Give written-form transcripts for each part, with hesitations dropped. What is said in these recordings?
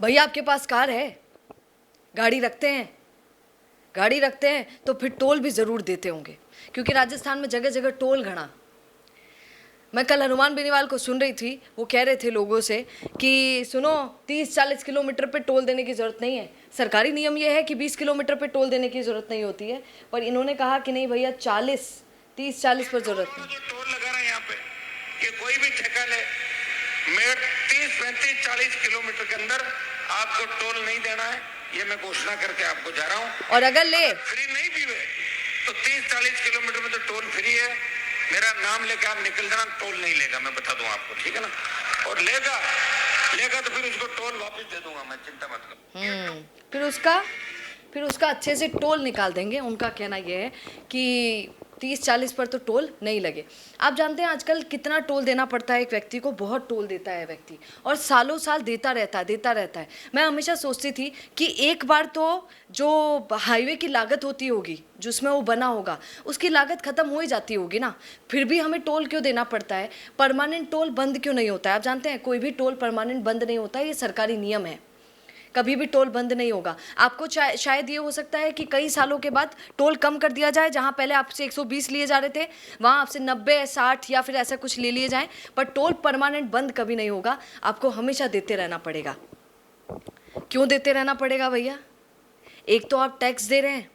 भैया आपके पास कार है, गाड़ी रखते हैं, गाड़ी रखते हैं तो फिर टोल भी ज़रूर देते होंगे, क्योंकि राजस्थान में जगह जगह टोल घना। मैं कल हनुमान बेनीवाल को सुन रही थी, वो कह रहे थे लोगों से कि सुनो 30-40 किलोमीटर पे टोल देने की ज़रूरत नहीं है। सरकारी नियम ये है कि 20 किलोमीटर पे टोल देने की ज़रूरत नहीं होती है, पर इन्होंने कहा कि नहीं भैया 30-40 पर ज़रूरत नहीं। टोल लगा रहा है यहाँ पे कि कोई भी ठेका ले, मैं 30-35-40 किलोमीटर के अंदर आपको टोल नहीं देना है, ये मैं घोषणा करके आपको जा रहा हूँ। और अगर ले फ्री नहीं भी हुए तो 30-40 किलोमीटर में तो टोल फ्री है, मेरा नाम लेके आप निकल जाना, टोल नहीं लेगा, मैं बता दूं आपको, ठीक है ना। और लेगा तो फिर उसको टोल वापस दे दूंगा मैं, चिंता मत करो। फिर उसका अच्छे से टोल निकाल देंगे। उनका कहना यह है कि 30-40 पर तो टोल नहीं लगे। आप जानते हैं आजकल कितना टोल देना पड़ता है एक व्यक्ति को, बहुत टोल देता है व्यक्ति, और सालों साल देता रहता है। मैं हमेशा सोचती थी कि एक बार तो जो हाईवे की लागत होती होगी, जिसमें वो बना होगा, उसकी लागत ख़त्म हो ही जाती होगी ना, फिर भी हमें टोल क्यों देना पड़ता है? परमानेंट टोल बंद क्यों नहीं होता है? आप जानते हैं कोई भी टोल परमानेंट बंद नहीं होता है, ये सरकारी नियम है, कभी भी टोल बंद नहीं होगा। आपको शायद ये हो सकता है कि कई सालों के बाद टोल कम कर दिया जाए, जहां पहले आपसे 120 लिए जा रहे थे वहां आपसे 90-60 या फिर ऐसा कुछ ले लिए जाएं, पर टोल परमानेंट बंद कभी नहीं होगा, आपको हमेशा देते रहना पड़ेगा। क्यों देते रहना पड़ेगा भैया? एक तो आप टैक्स दे रहे हैं,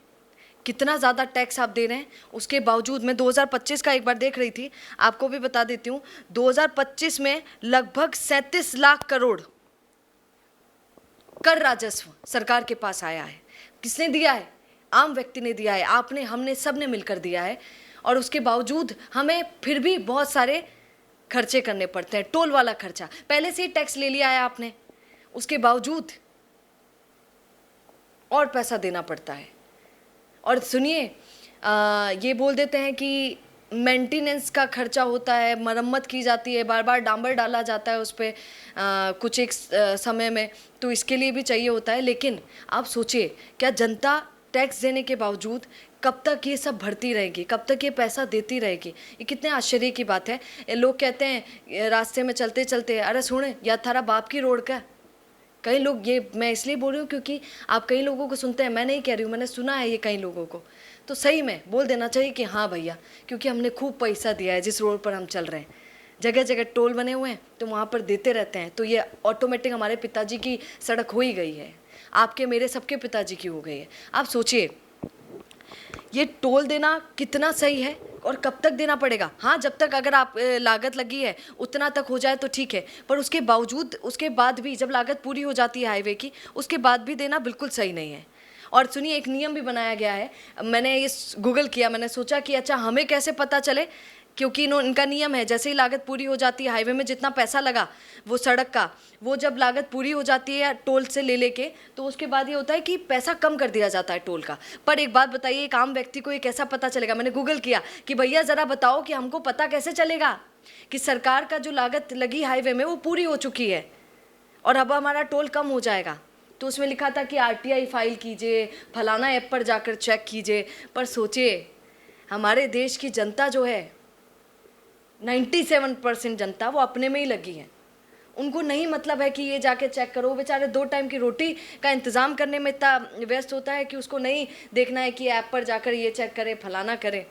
कितना ज़्यादा टैक्स आप दे रहे हैं, उसके बावजूद मैं 2025 का एक बार देख रही थी, आपको भी बता देती हूँ। 2025 में लगभग 37 लाख करोड़ कर राजस्व सरकार के पास आया है। किसने दिया है? आम व्यक्ति ने दिया है, आपने, हमने, सब ने मिलकर दिया है। और उसके बावजूद हमें फिर भी बहुत सारे खर्चे करने पड़ते हैं। टोल वाला खर्चा पहले से ही टैक्स ले लिया है आपने, उसके बावजूद और पैसा देना पड़ता है। और सुनिए, ये बोल देते हैं कि मेंटेनेंस का खर्चा होता है, मरम्मत की जाती है, बार बार डांबर डाला जाता है उस पर कुछ एक समय में, तो इसके लिए भी चाहिए होता है। लेकिन आप सोचिए, क्या जनता टैक्स देने के बावजूद कब तक ये सब भरती रहेगी, कब तक ये पैसा देती रहेगी? ये कितने आश्चर्य की बात है। लोग कहते हैं रास्ते में चलते चलते, अरे सुन, या थारा बाप की रोड का। कई लोग, ये मैं इसलिए बोल रही हूँ क्योंकि आप कई लोगों को सुनते हैं, मैं नहीं कह रही हूँ, मैंने सुना है ये कई लोगों को, तो सही में बोल देना चाहिए कि हाँ भैया, क्योंकि हमने खूब पैसा दिया है जिस रोड पर हम चल रहे हैं। जगह जगह टोल बने हुए हैं तो वहाँ पर देते रहते हैं, तो ये ऑटोमेटिक हमारे पिताजी की सड़क हो ही गई है, आपके मेरे सबके पिताजी की हो गई है। आप सोचिए ये टोल देना कितना सही है और कब तक देना पड़ेगा? हाँ, जब तक अगर आप लागत लगी है उतना तक हो जाए तो ठीक है, पर उसके बावजूद, उसके बाद भी जब लागत पूरी हो जाती है हाईवे की, उसके बाद भी देना बिल्कुल सही नहीं है। और सुनिए, एक नियम भी बनाया गया है, मैंने ये गूगल किया, मैंने सोचा कि अच्छा हमें कैसे पता चले, क्योंकि इनका नियम है जैसे ही लागत पूरी हो जाती है, हाईवे में जितना पैसा लगा वो सड़क का, वो जब लागत पूरी हो जाती है टोल से ले लेके, तो उसके बाद ये होता है कि पैसा कम कर दिया जाता है टोल का। पर एक बात बताइए, एक आम व्यक्ति को ये कैसा पता चलेगा? मैंने गूगल किया कि भैया ज़रा बताओ कि हमको पता कैसे चलेगा कि सरकार का जो लागत लगी हाईवे में वो पूरी हो चुकी है और अब हमारा टोल कम हो जाएगा। तो उसमें लिखा था कि RTI फाइल कीजिए, फलाना ऐप पर जाकर चेक कीजिए। पर सोचिए, हमारे देश की जनता जो है 97% जनता वो अपने में ही लगी है, उनको नहीं मतलब है कि ये जाके चेक करो। बेचारे 2 टाइम की रोटी का इंतज़ाम करने में इतना व्यस्त होता है कि उसको नहीं देखना है कि ऐप पर जाकर ये चेक करे, फलाना करे।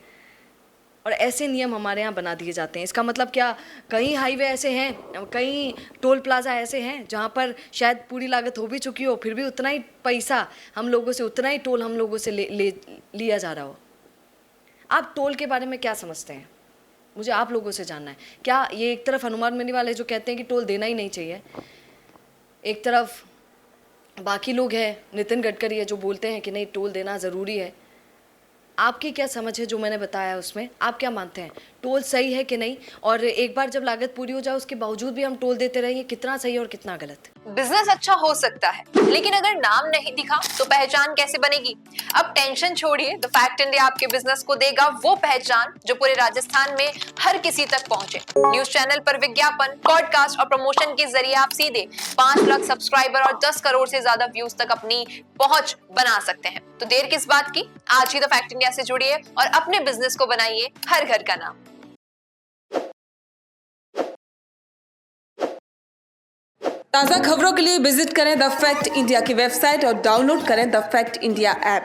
और ऐसे नियम हमारे यहाँ बना दिए जाते हैं। इसका मतलब क्या, कई हाईवे ऐसे हैं, कई टोल प्लाज़ा ऐसे हैं जहाँ पर शायद पूरी लागत हो भी चुकी हो, फिर भी उतना ही पैसा हम लोगों से, उतना ही टोल हम लोगों से लिया जा रहा हो। आप टोल के बारे में क्या समझते हैं? मुझे आप लोगों से जानना है। क्या ये एक तरफ हनुमान बेनीवाल है जो कहते हैं कि टोल देना ही नहीं चाहिए, एक तरफ बाकी लोग हैं, नितिन गडकरी है, जो बोलते हैं कि नहीं टोल देना ज़रूरी है। आपकी क्या समझ है जो मैंने बताया उसमें? आप क्या मानते हैं, टोल सही है कि नहीं? और एक बार जब लागत पूरी हो जाए उसके बावजूद भी हम टोल देते रहेंगे, कितना सही है और कितना गलत? बिजनेस अच्छा हो सकता है, लेकिन अगर नाम नहीं दिखा तो पहचान कैसे बनेगी? अब टेंशन छोड़िए, द फैक्ट इंडिया आपके बिजनेस को देगा वो पहचान जो पूरे राजस्थान में हर किसी तक पहुंचे। न्यूज चैनल पर विज्ञापन, पॉडकास्ट और प्रमोशन के जरिए आप सीधे 5 लाख सब्सक्राइबर और 10 करोड़ से ज्यादा व्यूज तक अपनी पहुंच बना सकते हैं। तो देर किस बात की, आज ही द फैक्ट इंडिया से जुड़िए और अपने बिजनेस को बनाइए हर घर का नाम। ताज़ा खबरों के लिए विजिट करें द फैक्ट इंडिया की वेबसाइट और डाउनलोड करें द फैक्ट इंडिया ऐप।